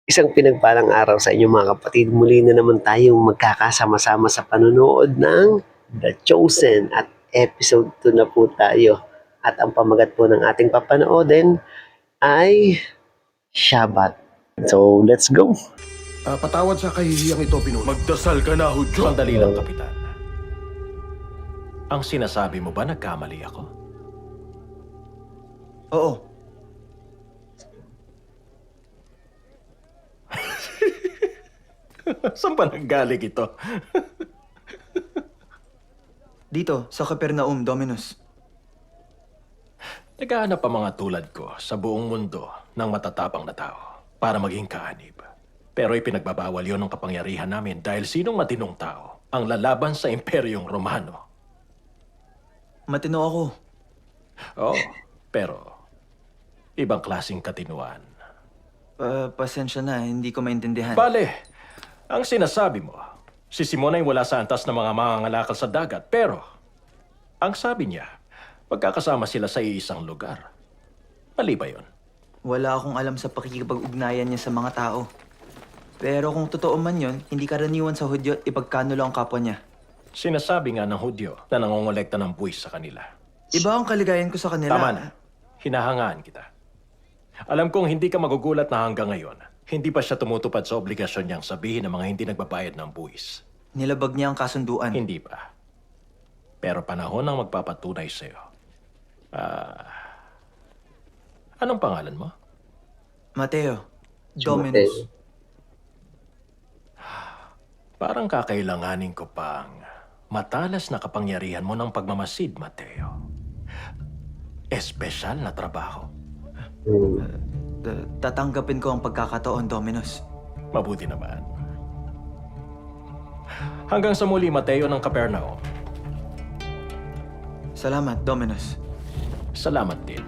Isang pinagpalang araw sa inyo mga kapatid. Muli na naman tayong magkakasama-sama sa panonood ng The Chosen at episode 2 na po tayo. At ang pamagat po ng ating papanoodin ay Shabbat. So, let's go! Patawad sa kahihiyang ito, Pinuno. Magdasal ka na, Hudyo. Sandali lang, Kapitan. Ang sinasabi mo ba nagkamali ako? Oo. Saan ba nanggaling ito? Dito, sa Capernaum, Dominus. Naghahanap ang mga tulad ko sa buong mundo ng matatapang na tao para maging kaanib. Pero ipinagbabawal yon ng kapangyarihan namin dahil sinong matinong tao ang lalaban sa Imperyong Romano. Matino ako. Oh, pero ibang klaseng katinuan. Pasensya na, hindi ko maintindihan. Bale, ang sinasabi mo, si Simon ay wala sa antas ng mga mangangalakal sa dagat, pero ang sabi niya, magkakasama sila sa iisang lugar. Mali ba yun? Wala akong alam sa pakikipag-ugnayan niya sa mga tao. Pero kung totoo man yon, hindi karaniwan sa Hudyo at ipagkanulo ang kapwa niya. Sinasabi nga ng Hudyo na nangongolekta ng buwis sa kanila. Iba ang kaligayan ko sa kanila. Tama na. Hinahangaan kita. Alam kong hindi ka magugulat na hanggang ngayon, hindi pa siya tumutupad sa obligasyon niyang sabihin ng mga hindi nagbabayad ng buwis. Nilabag niya ang kasunduan. Hindi pa. Pero panahon ang magpapatunay sa'yo. Anong pangalan mo? Mateo. Si Dominus. Mateo. Parang kakailanganin ko pang matalas na kapangyarihan mo ng pagmamasid, Mateo. Espesyal na trabaho. Tatanggapin ko ang pagkakataon, Dominus. Mabuti naman. Hanggang sa muli, Mateo ng Capernaum. Salamat, Dominus. Salamat din.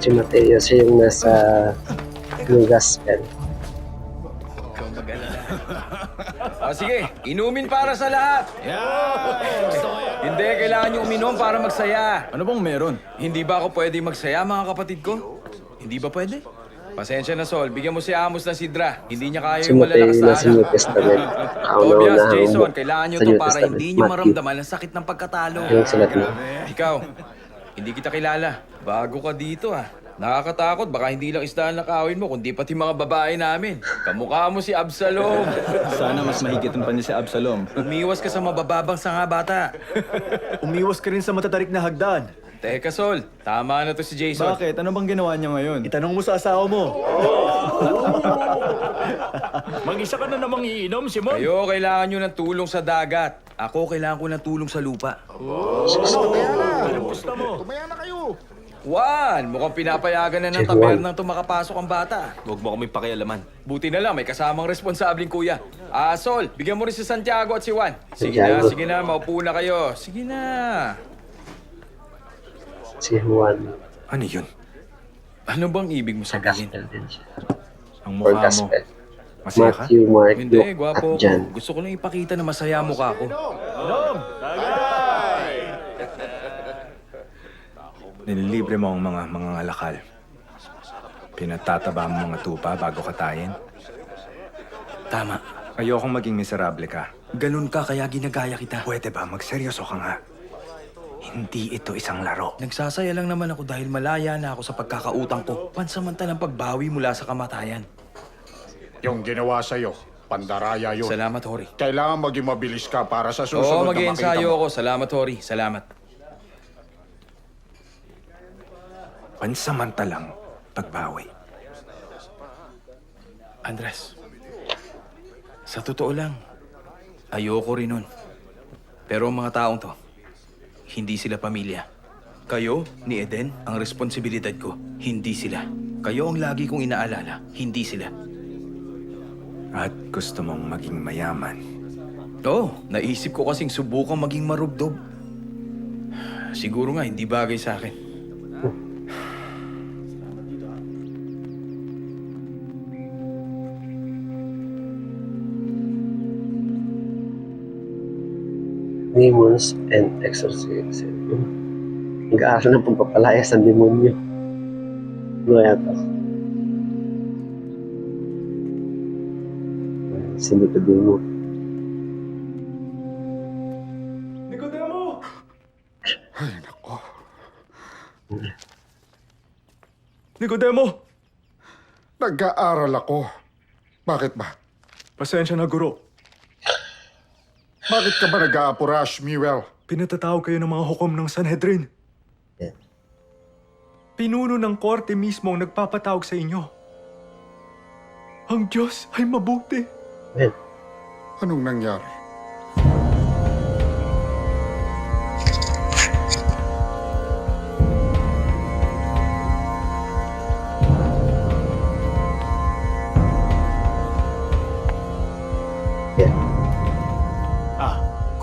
Si Mateo, siya yung nasa New Gospel. Sige, inumin para sa lahat. Hindi, kailangan nyo uminom para magsaya. Ano bang meron? Hindi ba ako pwede magsaya, mga kapatid ko? Hindi ba pwede? Pasensya na, Sol. Bigyan mo si Amos ng sidra. Hindi niya kaya Si yung Mateo malalakas na nasa New alak. Testament. Tobias, Kauna-una Jason, kailangan nyo sa to New para Testament. hindi nyo Matthew. maramdaman ang sakit ng pagkatalo. Yung sulat mo. Ikaw, hindi kita kilala. Bago ka dito, Nakakatakot, baka hindi lang isda ang nakawin mo, kundi pati mga babae namin. Kamukha mo si Absalom. Sana mas mahigitan pa niya si Absalom. Umiwas ka sa mabababang sanga bata. Umiwas ka rin sa matatarik na hagdan. Teka, Sol. Tama na to si Jason. Bakit? Ano bang ginawa niya ngayon? Itanong mo sa asawa mo. Mag-isa ka na namang iinom, Simon. Kayo, kailangan nyo ng tulong sa dagat. Ako, kailangan ko ng tulong sa lupa. Anong gusto mo? Juan, mukhang pinapayagan na ng Si tabernang to makapasok ang bata. Huwag mo kaming pakialaman. Buti na lang, may kasamang responsabling kuya. Sol, bigyan mo rin si Santiago at si Juan. Santiago. Sige na, maupo na kayo. Sige na. Si Juan. Ano yun? Ano bang ibig mo Sa sabihin? Gospel din siya. Ang Or mukha mo. Gospel. Masaya ka? Matthew, Mark, Hindi, Luke, gwapo at ako. John. Gusto ko lang ipakita na masaya mukha ko. Nililibre mo ang mga mangangalakal. Pinatataba mo mga tupa bago katayin. Tama. Ayokong maging miserable ka. Ganun ka, kaya ginagaya kita. Pwede ba magseryoso ka nga? Hindi ito isang laro. Nagsasaya lang naman ako dahil malaya na ako sa pagkakautang ko. Pansamantalang pagbawi mula sa kamatayan. Yung ginawa sa'yo, pandaraya yun. Salamat, Hori. Kailangan maging mabilis ka para sa Oo, susunod na makita mag-iensayo mo. ako. Salamat, Hori. Salamat. Pansamantalang pagbawi. Andres, sa totoo lang, ayoko rin nun. Pero ang mga taong to, hindi sila pamilya. Kayo, ni Eden, ang responsibilidad ko, hindi sila. Kayo ang lagi kong inaalala, hindi sila. At gusto mong maging mayaman. Oo, naisip ko kasing subukang maging marubdob. Siguro nga, hindi bagay sa akin. Demons and Exorcism. Nag-aaral ng pagpapalayas ng demonyo. Ano kaya to? Si Nicodemo. Nicodemo! Ay, nako. Nicodemo! Nag-aaral ako. Bakit ba? Pasensya na, guro. Bakit ka ba nag-aapura, Shmuel? Pinatatawag kayo ng mga hukom ng Sanhedrin. Yeah. Pinuno ng korte mismo ang nagpapatawag sa inyo. Ang Diyos ay mabuti. Well, Anong nangyari?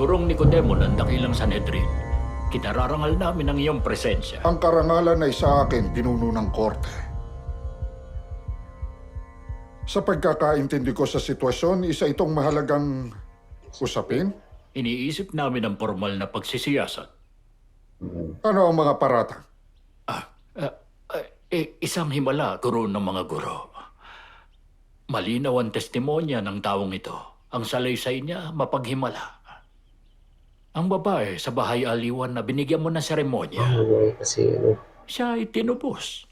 Gurong Nicodemo ng dakilang Sanhedrin. Kinararangal namin ang iyong presensya. Ang karangalan ay sa akin, pinuno ng korte. Sa pagkakaintindi ko sa sitwasyon, isa itong mahalagang usapin. Iniisip namin ang formal na pagsisiyasat. Ano ang mga paratang? Isang himala, guro ng mga guro. Malinaw ang testimonya ng taong ito. Ang salaysay niya mapaghimala. Ang babae sa bahay aliwan na binigyan mo ng seremonya, kasi ano, siya ay tinubos.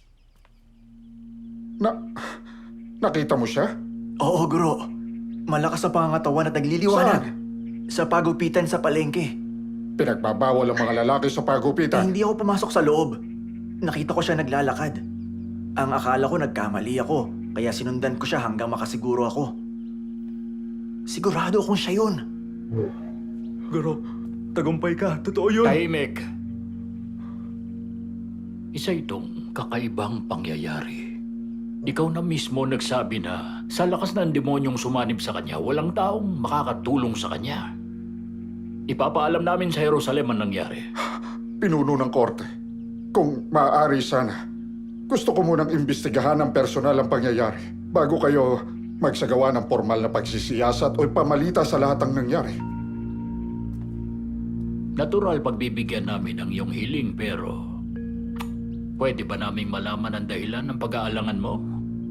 Nakita mo siya? Oo, guro. Malakas sa pangangatawan at nagliliwanag. Sa pagupitan sa palengke. Pinagbabawal ang mga lalaki sa pagupitan. Hindi ako pumasok sa loob. Nakita ko siya naglalakad. Ang akala ko nagkamali ako, kaya sinundan ko siya hanggang makasiguro ako. Sigurado akong siya yun. Guro, tagumpay ka. Totoo yun. Tahimik. Isa itong kakaibang pangyayari. Ikaw na mismo nagsabi na sa lakas ng demonyong sumanib sa kanya, walang taong makakatulong sa kanya. Ipapaalam namin sa Jerusalem ang nangyari. Pinuno ng korte. Kung maaari sana, gusto ko munang imbestigahan ng personal ang pangyayari bago kayo magsagawa ng formal na pagsisiyasat o pamalita sa lahat ng nangyari. Natural pagbibigyan namin ang iyong hiling pero pwede ba naming malaman ang dahilan ng pag-aalangan mo?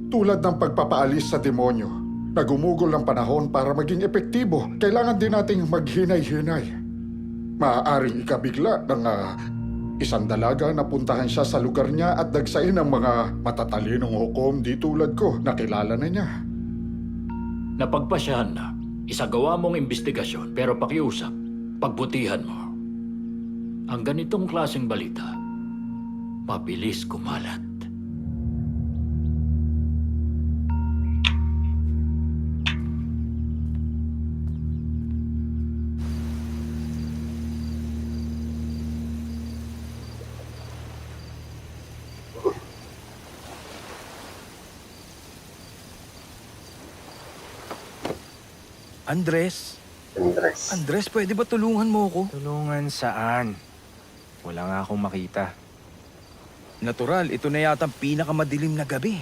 Tulad ng pagpapaalis sa demonyo, nagumugol ng panahon para maging epektibo. Kailangan din nating maghinay-hinay. Maaaring ikabigla ng isang dalaga na puntahan siya sa lugar niya at dagsain ng mga matatalinong hukom di tulad ko na kilala na niya. Napagpasyahan na, isagawa mong investigasyon pero pakiusap, pagbutihan mo. Ang ganitong klaseng balita, mabilis kumalat. Andres? Andres. Andres, pwede ba tulungan mo ako? Tulungan saan? Wala nga akong makita. Natural, ito na yata ang pinakamadilim na gabi.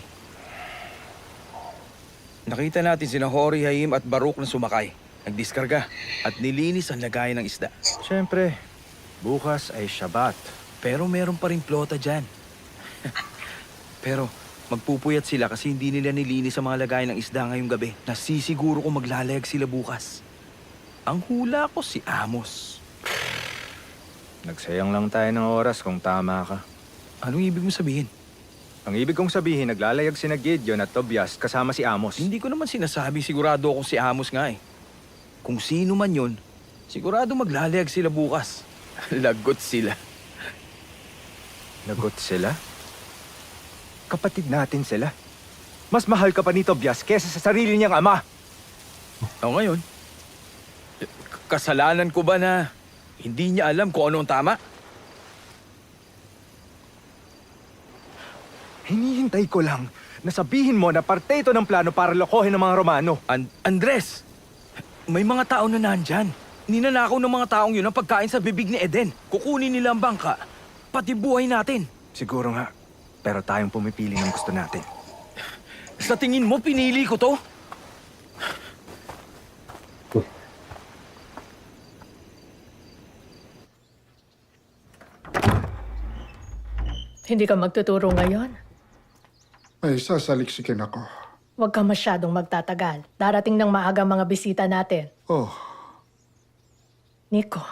Nakita natin sina Hori, Haim at Baruch na sumakay. Nagdiskarga at nilinis ang lagayan ng isda. Siyempre, bukas ay Shabbat. Pero meron pa rin plota dyan. Pero magpupuyat sila kasi hindi nila nilinis ang mga lagayan ng isda ngayong gabi. Nasisiguro ko maglalayag sila bukas. Ang hula ko si Amos. Nagsayang lang tayo ng oras kung tama ka. Anong ibig mo sabihin? Ang ibig kong sabihin, naglalayag sina Gideon at Tobias kasama si Amos. Hindi ko naman sinasabi sigurado akong si Amos nga eh. Kung sino man yun, sigurado maglalayag sila bukas. Lagot sila. Lagot sila? Kapatid natin sila. Mas mahal ka pa ni Tobias kesa sa sarili niyang ama. O ngayon, kasalanan ko ba na hindi niya alam kung ano ang tama? Hinihintay ko lang na sabihin mo na parte ito ng plano para lokohin ng mga Romano. Andres, may mga tao na nandyan. Ninanakaw ng mga taong yun ang pagkain sa bibig ni Eden. Kukunin nila ang bangka, pati buhay natin. Siguro nga, pero tayong pumipili ng gusto natin. Sa tingin mo, pinili ko to? Hindi ka magtuturo ngayon? May sasaliksikin ako. Huwag ka masyadong magtatagal. Darating ng maaga mga bisita natin. Oh, Nico,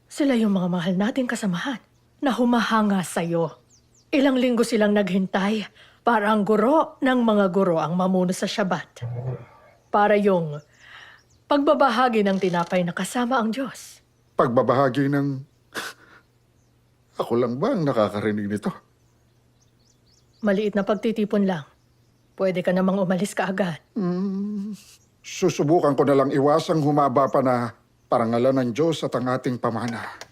sila yung mga mahal nating kasamahan na humahanga sa'yo. Ilang linggo silang naghintay para ang guro ng mga guro ang mamuno sa Shabbat. Para yung pagbabahagi ng tinapay na kasama ang Diyos. pagbabahagi ng... Ako lang ba ang nakakarinig nito? Maliit na pagtitipon lang. Pwede ka namang umalis kaagad. Susubukan ko na lang iwasang humaba pa na parangalan ng Diyos at ang ating pamana.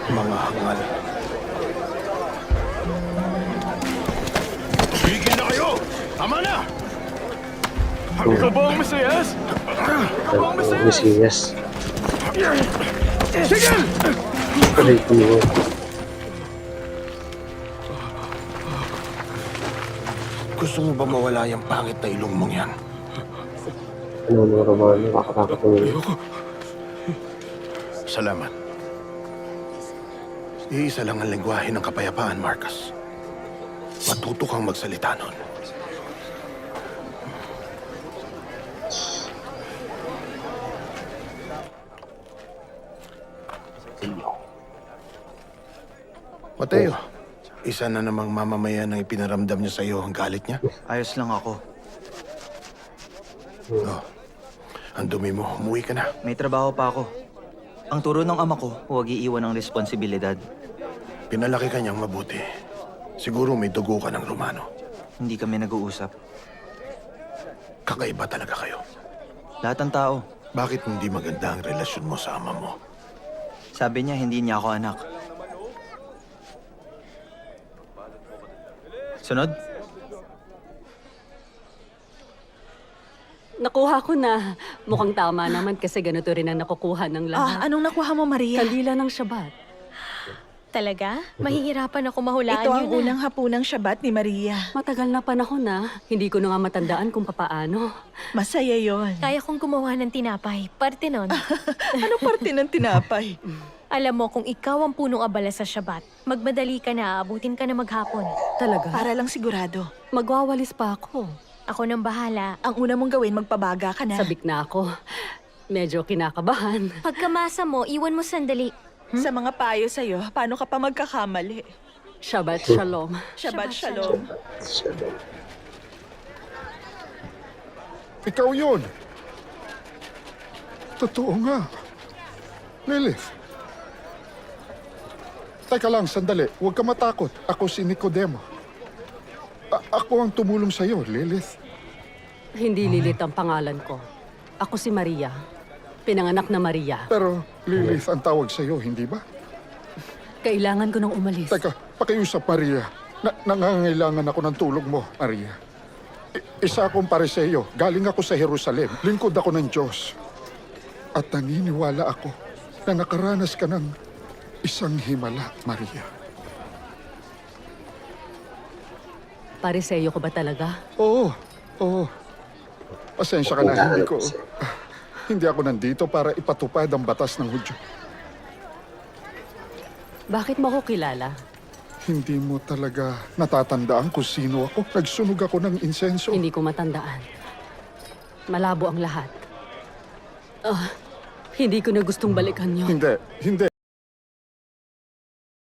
Mga hangal. Tigil na kayo! Tama na! Ikaw ba ang Mesiyas? Mesiyas. Sige! Aray ko naman. Gusto mo ba mawala yung pangit na ilong mong yan? Ano mga Romano, kakatakot naman. Salamat. Iisa lang ang lengguwahe ng kapayapaan, Marcus. Matuto kang magsalita nun. Mateo, isa na namang mamamayan ang ipinaramdam niya sa iyo ang galit niya. Ayos lang ako. Oh, ang dumi mo, umuwi ka na. May trabaho pa ako. Ang turo ng ama ko, huwag iiwan ang responsibilidad. Pinalaki ka niyang mabuti. Siguro may dugo ka ng Romano. Hindi kami nag-uusap. Kakaiba talaga kayo. Lahat ng tao. Bakit hindi maganda ang relasyon mo sa ama mo? Sabi niya hindi niya ako anak. Sunod? Nakuha ko na. Mukhang tama naman kasi ganito rin ang nakukuha ng lahat. Anong nakuha mo, Maria? Kandila ng Shabbat. Talaga? Mahihirapan ako mahulaan Ito ang yun. unang hapunang Shabbat ni Maria. Matagal na panahon na. Hindi ko na nga matandaan kung papaano. Masaya yon. Kaya kong gumawa ng tinapay. Parte nun. Ano parte ng tinapay? Alam mo, kung ikaw ang punong abala sa Shabbat, magmadali ka na, abutin ka na maghapon. Talaga? Para lang sigurado. Magwawalis pa ako. Ako nang bahala. Ang una mong gawin, magpabaga ka na. Sabik na ako. Medyo kinakabahan. Pagkamasa mo, iwan mo sandali. Sa mga payo sa'yo, paano ka pa magkakamali? Shabbat Shalom. Shabbat Shalom. Ikaw yun! Totoo nga. Lilith. Teka lang, sandali. Huwag ka matakot. Ako si Nicodemo. Ako ang tumulong sa'yo, Lilith. Hindi Lilith ang pangalan ko. Ako si Maria. Pinanganak na Maria. Pero Lilith ang tawag sa'yo, hindi ba? Kailangan ko nang umalis. Teka, pakiusap, Maria. Nangangailangan ako ng tulong mo, Maria. Isa akong Pariseo. Galing ako sa Jerusalem. Lingkod ako ng Diyos. At naniniwala ako na nakaranas ka ng isang himala, Maria. Pariseyo ko ba talaga? Oo. Pasensya ka na, hindi ako nandito para ipatupad ang batas ng Hudyo. Bakit mo ko kilala? Hindi mo talaga natatandaan kung sino ako. Nagsunog ako ng insenso. Hindi ko matandaan. Malabo ang lahat. Hindi ko na gustong balikan yun. Hindi.